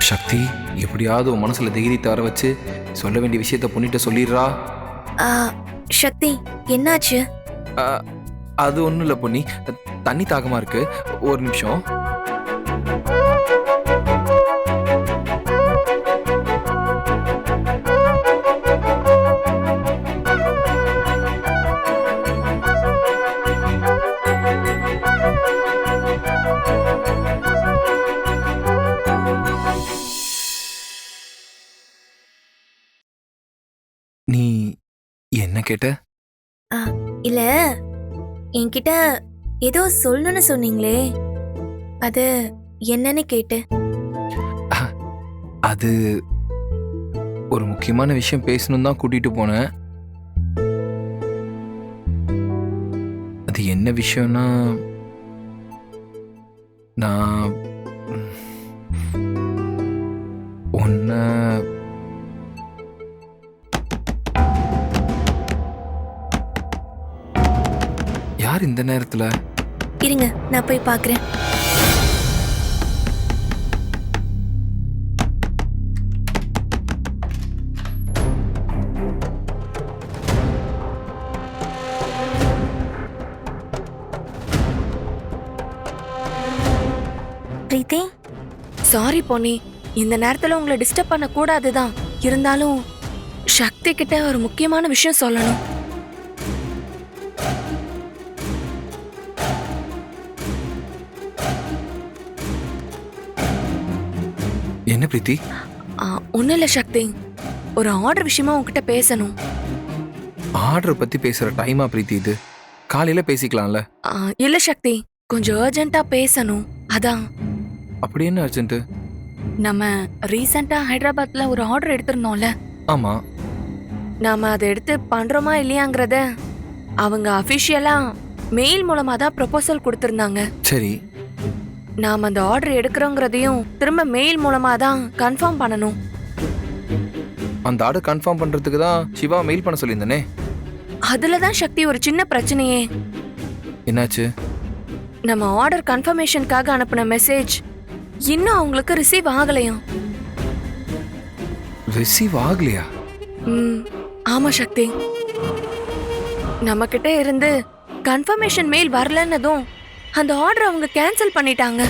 சக்தி, எப்படியாவது உன் மனசுல தைரியத்தை வர வச்சு சொல்ல வேண்டிய விஷயத்த பொண்ணிட்ட சொல்லிடுறா. ஆ, சக்தி என்னாச்சு? ஆ, அது ஒன்றும் இல்லை பொன்னி. தண்ணி தாகமா இருக்கு. ஒரு நிமிஷம். நீ என்ன கேட்ட? ஆ, இல்ல என்கிட்ட ஏதோ சொல்லணும்னு சொன்னீங்களே, அது என்னன்னு கேட்டு. அது ஒரு முக்கியமான விஷயம் பேசணும் தான் கூட்டிட்டு போனேன். அது என்ன விஷயம்னா, நான் உன்ன யார் இந்த நேரத்துல? இருங்க, நான் போய் பார்க்கறேன். பிரீத்தி, சாரி பொன்னி, இந்த நேரத்துல உங்களை டிஸ்டர்ப் பண்ண கூடாதுதான். இருந்தாலும் சக்தி கிட்ட ஒரு முக்கியமான விஷயம் சொல்லணும். என்ன பிரீத்தி? ஒன்னும் இல்ல சக்தி, ஒரு ஆர்டர் விஷயமா உங்ககிட்ட பேசணும். ஆர்டர் பத்தி பேசுற டைமா பிரீத்தி இது? காலையில பேசிக்கலாம்ல. இல்ல சக்தி, கொஞ்சம் அர்ஜென்ட்டா பேசணும், அதான். அப்படி என்ன அர்ஜென்ட்? நம்ம ரீசெண்டா ஹைதராபாத்ல ஒரு ஆர்டர் எடுத்திருந்தோம்ல, ஆமா. நாம அதை எடுத்து பண்றோமா இல்லையாங்கிறத அவங்க அபிஷியலா மெயில் மூலமா தான் ப்ரொபோசல் கொடுத்திருந்தாங்க. சரி. நாம அந்த ஆர்டர் எடுக்கிறோங்கிறதையும் திரும்ப மெயில் மூலமா தான் கன்ஃபார்ம் பண்ணணும். அந்த ஆர்டர் கன்ஃபார்ம் பண்றதுக்கு தான் சிவா மெயில் பண்ண சொல்லியிருந்தனே. அதுலதான் சக்தி ஒரு சின்ன பிரச்சனையே. என்னாச்சு? நம்ம ஆர்டர் கன்ஃபர்மேஷனுக்காக அனுப்பின மெசேஜ் இன்னும் அவங்களுக்கு ரிசீவ் ஆகலையாம். ரிசீவ் ஆகலையா? ஆமா சக்தி, நம்ம கிட்ட இருந்து கன்ஃபர்மேஷன் மெயில் வரலன்னதும் அந்த ஆர்டர் அவங்க கேன்சல் பண்ணிட்டாங்க.